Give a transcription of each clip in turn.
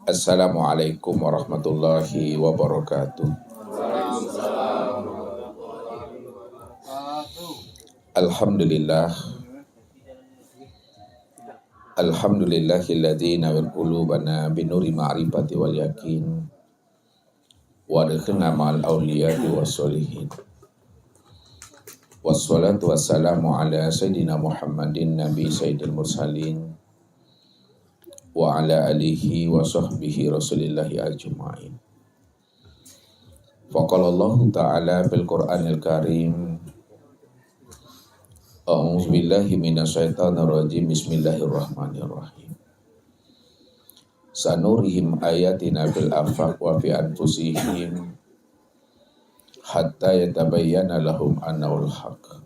Assalamualaikum warahmatullahi wabarakatuh. Alhamdulillah, alhamdulillahilladzi nawwara qulubana binuri ma'rifati wal yakin wa adkhilna ma'al awliya'i wassolihin. Wassalatu wassalamu ala sayyidina Muhammadin nabi sayyidil mursalin wa ala alihi wa sahbihi rasulillahi ajma'in. Faqala Allah ta'ala fil Qur'anil Karim, a'udzu billahi minasyaitonir rajim, bismillahirrahmanirrahim. Sanurihim ayatina fil afaq wa fi anfusihim hatta yatabayyana lahum annahul haqq.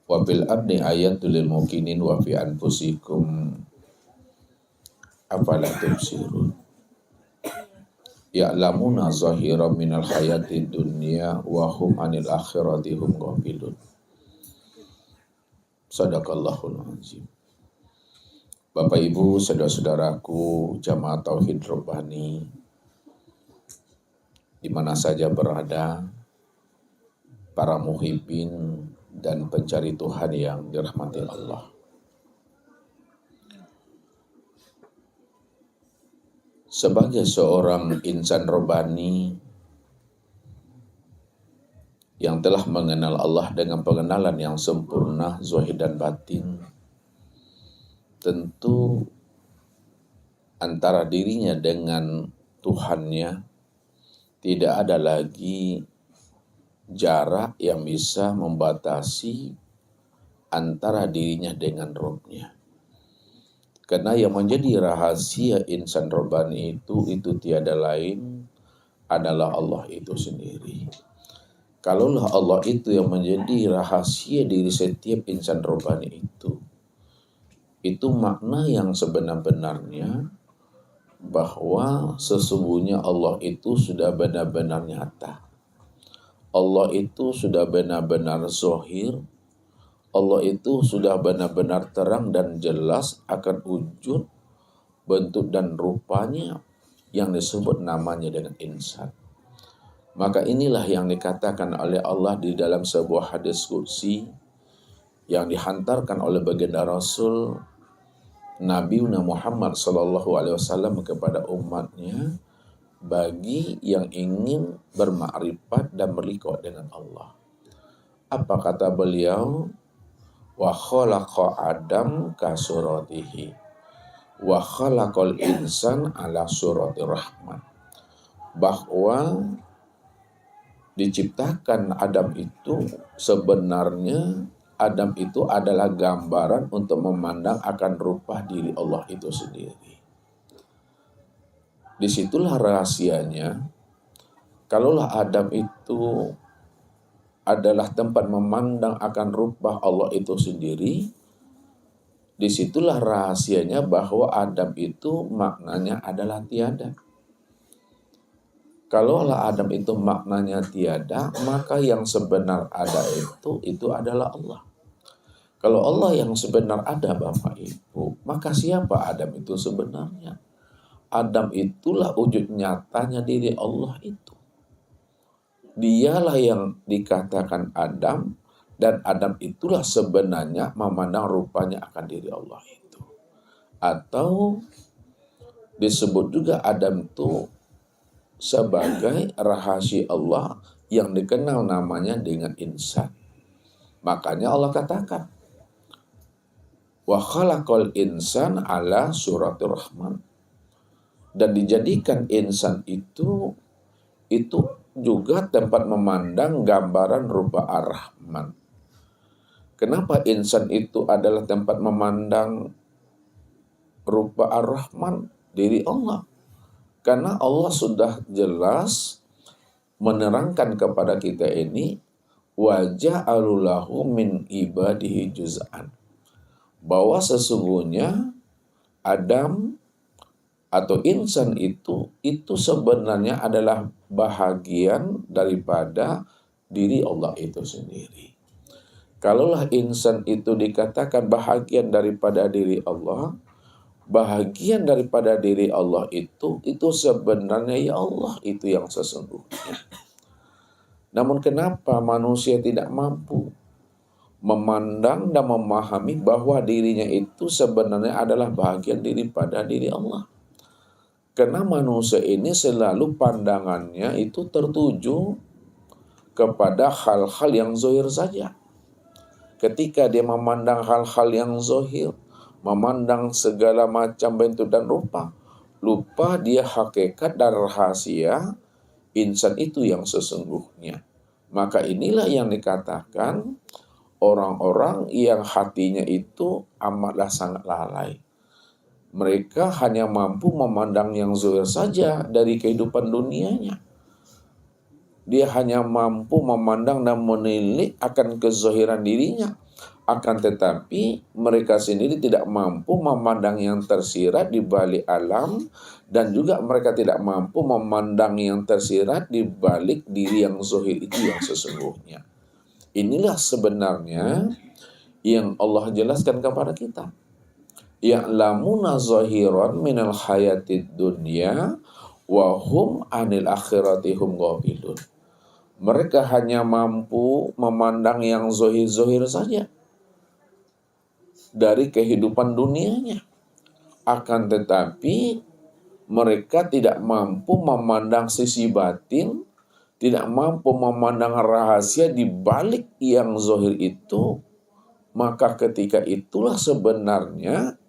Wa fil ardi ayatul lil muqinin wa fi anfusikum afala tubsirun. Ya'lamuna zahiran minal hayati dunya wa hum anil akhirati hum ghafilun. Sadaqallahul azim. Bapak Ibu, saudara-saudaraku, jamaah tauhid Rabbani di mana saja berada, para muhibbin dan pencari Tuhan yang dirahmati Allah. Sebagai seorang insan Rabbani yang telah mengenal Allah dengan pengenalan yang sempurna, zahir dan batin, tentu antara dirinya dengan Tuhannya tidak ada lagi jarak yang bisa membatasi antara dirinya dengan Rabb-nya. Karena yang menjadi rahasia insan Rabbani itu tiada lain adalah Allah itu sendiri. Kalaulah Allah itu yang menjadi rahasia diri setiap insan Rabbani itu makna yang sebenar-benarnya bahwa sesungguhnya Allah itu sudah benar-benar nyata. Allah itu sudah benar-benar zahir. Allah itu sudah benar-benar terang dan jelas akan wujud, bentuk dan rupanya yang disebut namanya dengan insan. Maka inilah yang dikatakan oleh Allah di dalam sebuah hadis qudsi yang dihantarkan oleh baginda Rasul Nabi Muhammad SAW kepada umatnya, bagi yang ingin bermakrifat dan berliqah dengan Allah. Apa kata beliau? Wa khalaqa Adam ka suratihi wa khalaqal insan ala surati rahman. Bahwa diciptakan Adam itu sebenarnya Adam itu adalah gambaran untuk memandang akan rupa diri Allah itu sendiri. Disitulah rahasianya. Kalaulah Adam itu adalah tempat memandang akan rupa Allah itu sendiri, disitulah rahasianya bahwa Adam itu maknanya adalah tiada. Kalaulah Adam itu maknanya tiada, maka yang sebenar ada itu adalah Allah. Kalau Allah yang sebenar ada, Bapak Ibu, maka siapa Adam itu sebenarnya? Adam itulah wujud nyatanya diri Allah itu. Dialah yang dikatakan Adam, dan Adam itulah sebenarnya memandang rupanya akan diri Allah itu. Atau disebut juga Adam itu sebagai rahasia Allah yang dikenal namanya dengan insan. Makanya Allah katakan, wa khalaqal insan ala suratir rahman. Dan dijadikan insan itu juga tempat memandang gambaran rupa Ar-Rahman. Kenapa insan itu adalah tempat memandang rupa Ar-Rahman? Diri Allah. Karena Allah sudah jelas menerangkan kepada kita ini, waja'alu lahu min ibadihi juz'an. Bahwa sesungguhnya Adam atau insan itu sebenarnya adalah bahagian daripada diri Allah itu sendiri. Kalaulah insan itu dikatakan bahagian daripada diri Allah, bahagian daripada diri Allah itu sebenarnya ya Allah itu yang sesungguhnya. Namun kenapa manusia tidak mampu memandang dan memahami bahwa dirinya itu sebenarnya adalah bahagian daripada diri Allah? Karena manusia ini selalu pandangannya itu tertuju kepada hal-hal yang zahir saja. Ketika dia memandang hal-hal yang zahir, memandang segala macam bentuk dan rupa, lupa dia hakikat dan rahasia insan itu yang sesungguhnya. Maka inilah yang dikatakan orang-orang yang hatinya itu amatlah sangat lalai. Mereka hanya mampu memandang yang zahir saja dari kehidupan dunianya. Dia hanya mampu memandang dan menilai akan kezahiran dirinya. Akan tetapi mereka sendiri tidak mampu memandang yang tersirat di balik alam, dan juga mereka tidak mampu memandang yang tersirat di balik diri yang zahir itu yang sesungguhnya. Inilah sebenarnya yang Allah jelaskan kepada kita. Ya'lamuna zahiran minal hayatid dunya wa hum anil akhirati hum ghafilun. Mereka hanya mampu memandang yang zahir-zahir saja dari kehidupan dunianya. Akan tetapi mereka tidak mampu memandang sisi batin, tidak mampu memandang rahasia di balik yang zahir itu. Maka ketika itulah sebenarnya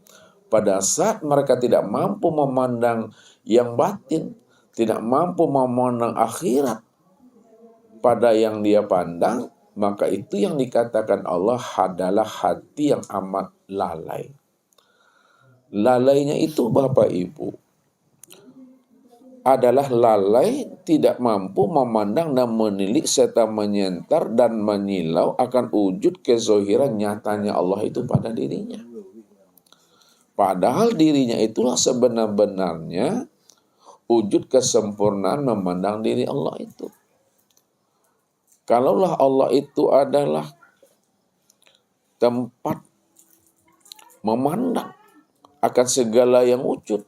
pada saat mereka tidak mampu memandang yang batin, tidak mampu memandang akhirat pada yang dia pandang, maka itu yang dikatakan Allah adalah hati yang amat lalai. Lalainya itu Bapak Ibu adalah lalai tidak mampu memandang dan menilik serta menyentar dan menyilau akan wujud kezahiran nyatanya Allah itu pada dirinya. Padahal dirinya itulah sebenar-benarnya wujud kesempurnaan memandang diri Allah itu. Kalaulah Allah itu adalah tempat memandang akan segala yang wujud,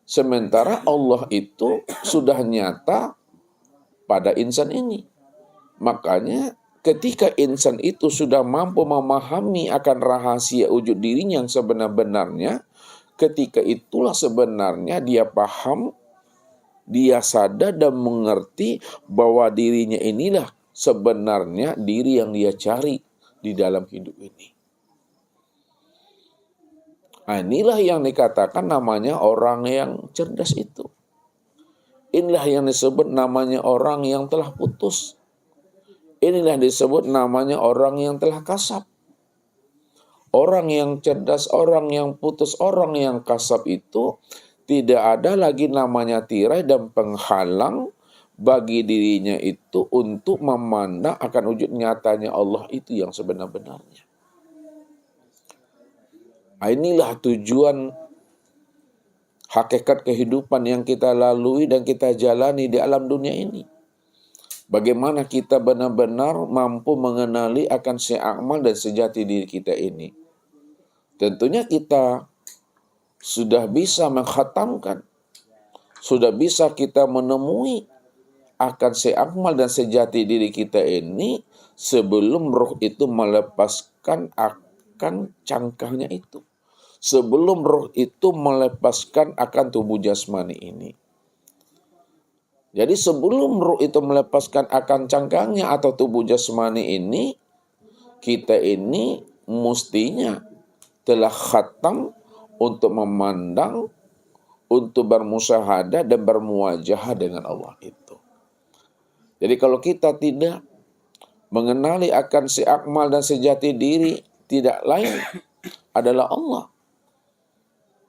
sementara Allah itu sudah nyata pada insan ini. Makanya ketika insan itu sudah mampu memahami akan rahasia wujud dirinya yang sebenar-benarnya, ketika itulah sebenarnya dia paham, dia sadar dan mengerti bahwa dirinya inilah sebenarnya diri yang dia cari di dalam hidup ini. Nah, inilah yang dikatakan namanya orang yang cerdas itu. Inilah yang disebut namanya orang yang telah putus. Inilah yang disebut namanya orang yang telah kasab. Orang yang cerdas, orang yang putus, orang yang kasab itu tidak ada lagi namanya tirai dan penghalang bagi dirinya itu untuk memandang akan wujud nyatanya Allah itu yang sebenar-benarnya. Nah, inilah tujuan hakikat kehidupan yang kita lalui dan kita jalani di alam dunia ini. Bagaimana kita benar-benar mampu mengenali akan seamal dan sejati diri kita ini. Tentunya kita sudah bisa mengkhatamkan, sudah bisa kita menemui akan seamal dan sejati diri kita ini sebelum roh itu melepaskan akan cangkahnya itu. Sebelum roh itu melepaskan akan tubuh jasmani ini. Jadi sebelum roh itu melepaskan akan cangkangnya atau tubuh jasmani ini, kita ini mestinya telah khatam untuk memandang, untuk bermusyahadah dan bermuwajahah dengan Allah itu. Jadi kalau kita tidak mengenali akan seakmal dan sejati diri, tidak lain adalah Allah,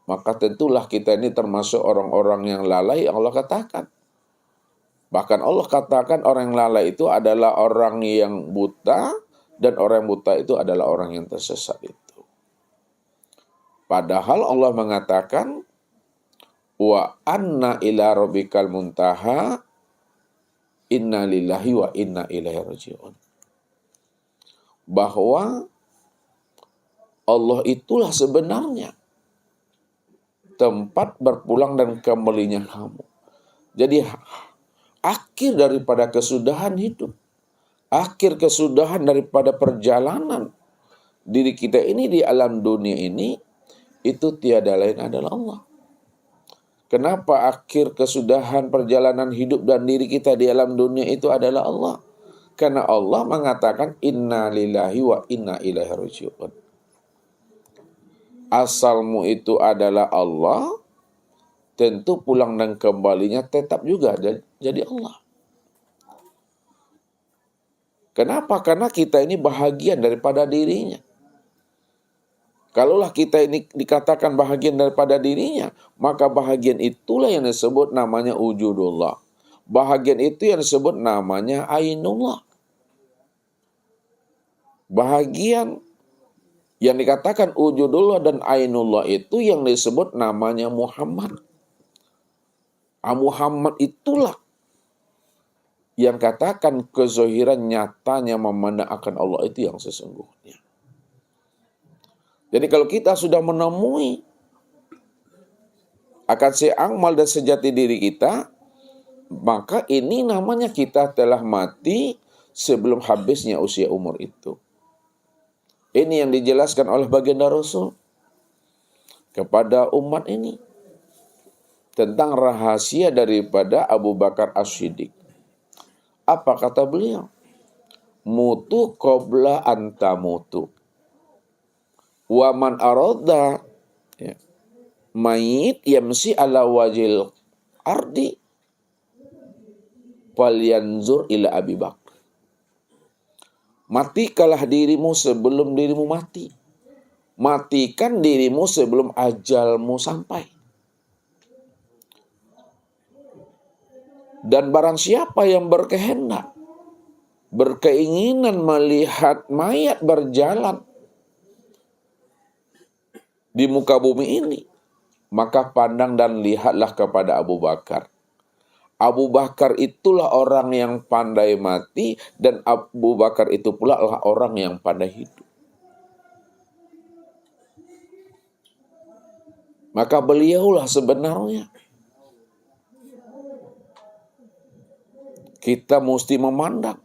maka tentulah kita ini termasuk orang-orang yang lalai yang Allah katakan. Bahkan Allah katakan orang yang lalai itu adalah orang yang buta, dan orang yang buta itu adalah orang yang tersesat itu. Padahal Allah mengatakan, wa anna ila rabbikal muntaha, inna lillahi wa inna ilaihi raji'un. Bahwa Allah itulah sebenarnya tempat berpulang dan kembalinya kamu. Jadi akhir daripada kesudahan hidup, akhir kesudahan daripada perjalanan diri kita ini di alam dunia ini, itu tiada lain adalah Allah. Kenapa akhir kesudahan perjalanan hidup dan diri kita di alam dunia itu adalah Allah? Karena Allah mengatakan inna lillahi wa inna ilaihi raji'un. Asalmu itu adalah Allah, tentu pulang dan kembalinya tetap juga jadi Allah. Kenapa? Karena kita ini bahagian daripada dirinya. Kalaulah kita ini dikatakan bahagian daripada dirinya, maka bahagian itulah yang disebut namanya wujudullah. Bahagian itu yang disebut namanya ainullah. Bahagian yang dikatakan wujudullah dan ainullah itu yang disebut namanya Muhammad. Muhammad itulah yang katakan kezahiran nyatanya memandang akan Allah itu yang sesungguhnya. Jadi kalau kita sudah menemui akan seamal dan sejati diri kita, maka ini namanya kita telah mati sebelum habisnya usia umur itu. Ini yang dijelaskan oleh baginda Rasul kepada umat ini tentang rahasia daripada Abu Bakar As-Siddiq. Apa kata beliau? Mutu qabla anta mutu. Wa man arada mayit yamsi ala wajil ardi falyanzur ila Abi Bakar. Matikalah dirimu sebelum dirimu mati. Matikan dirimu sebelum ajalmu sampai. Dan barang siapa yang berkehendak, berkeinginan melihat mayat berjalan di muka bumi ini, maka pandang dan lihatlah kepada Abu Bakar. Abu Bakar itulah orang yang pandai mati, dan Abu Bakar itu pula adalah orang yang pandai hidup. Maka beliaulah sebenarnya kita mesti memandang,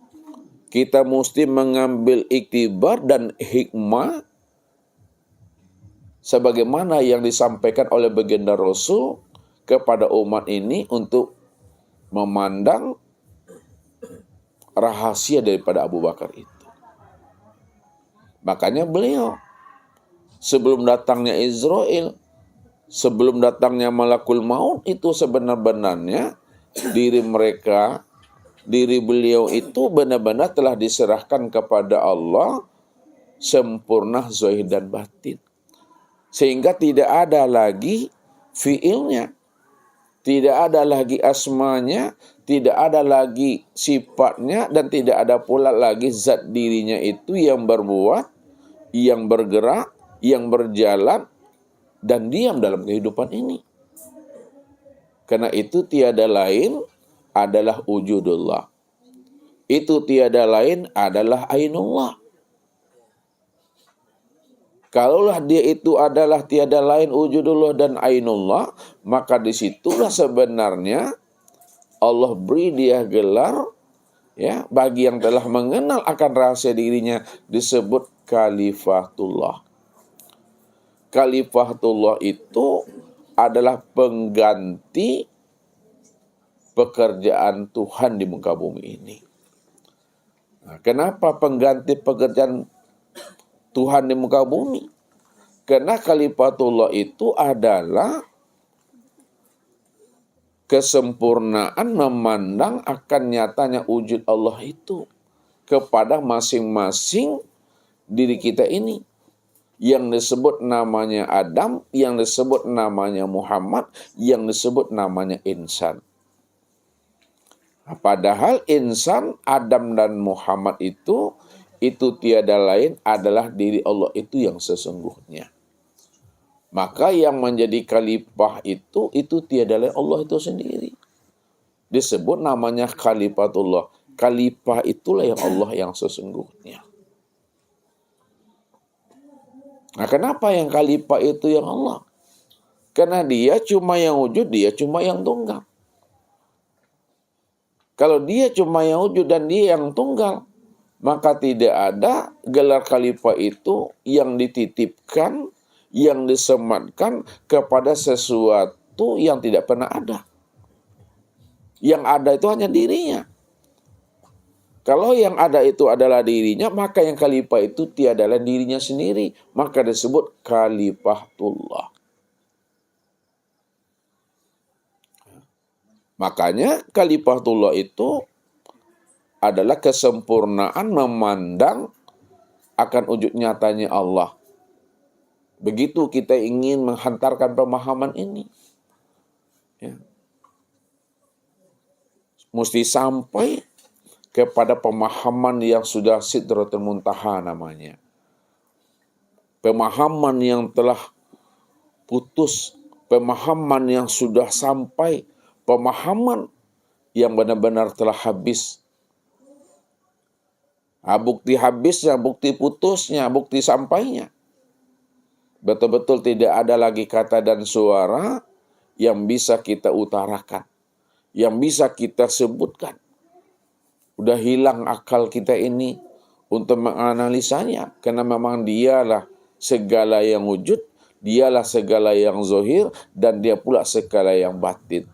kita mesti mengambil iktibar dan hikmah sebagaimana yang disampaikan oleh baginda Rasul kepada umat ini untuk memandang rahasia daripada Abu Bakar itu. Makanya beliau sebelum datangnya Israel, sebelum datangnya Malakul Maut itu sebenar-benarnya diri beliau itu benar-benar telah diserahkan kepada Allah sempurna zahir dan batin. Sehingga tidak ada lagi fiilnya, tidak ada lagi asmanya, tidak ada lagi sifatnya, dan tidak ada pula lagi zat dirinya itu yang berbuat, yang bergerak, yang berjalan, dan diam dalam kehidupan ini. Karena itu tiada lain adalah wujudullah. Itu tiada lain adalah ainullah. Kalaulah dia itu adalah tiada lain wujudullah dan ainullah, maka disitulah sebenarnya Allah beri dia gelar, ya, bagi yang telah mengenal akan rahasia dirinya disebut Khalifatullah. Khalifatullah itu adalah pengganti pekerjaan Tuhan di muka bumi ini. Nah, kenapa pengganti pekerjaan Tuhan di muka bumi? Karena Khalifatullah itu adalah kesempurnaan memandang akan nyatanya wujud Allah itu kepada masing-masing diri kita ini. Yang disebut namanya Adam, yang disebut namanya Muhammad, yang disebut namanya insan. Padahal insan, Adam dan Muhammad itu tiada lain adalah diri Allah itu yang sesungguhnya. Maka yang menjadi khalifah itu tiada lain Allah itu sendiri. Disebut namanya Khalifatullah. Khalifah itulah yang Allah yang sesungguhnya. Nah, kenapa yang khalifah itu yang Allah? Karena dia cuma yang wujud, dia cuma yang tunggal. Kalau dia cuma yang wujud dan dia yang tunggal, maka tidak ada gelar khalifah itu yang dititipkan, yang disematkan kepada sesuatu yang tidak pernah ada. Yang ada itu hanya dirinya. Kalau yang ada itu adalah dirinya, maka yang khalifah itu tiadalah dirinya sendiri. Maka disebut khalifatullah. Makanya khalifatullah itu adalah kesempurnaan memandang akan wujud nyatanya Allah. Begitu kita ingin menghantarkan pemahaman ini. Ya. Mesti sampai kepada pemahaman yang sudah sidratul muntaha namanya. Pemahaman yang telah putus, pemahaman yang sudah sampai, pemahaman yang benar-benar telah habis. Bukti habisnya, bukti putusnya, bukti sampainya. Betul-betul tidak ada lagi kata dan suara yang bisa kita utarakan, yang bisa kita sebutkan. Udah hilang akal kita ini untuk menganalisanya, karena memang dialah segala yang wujud, dialah segala yang zahir, dan dia pula segala yang batin.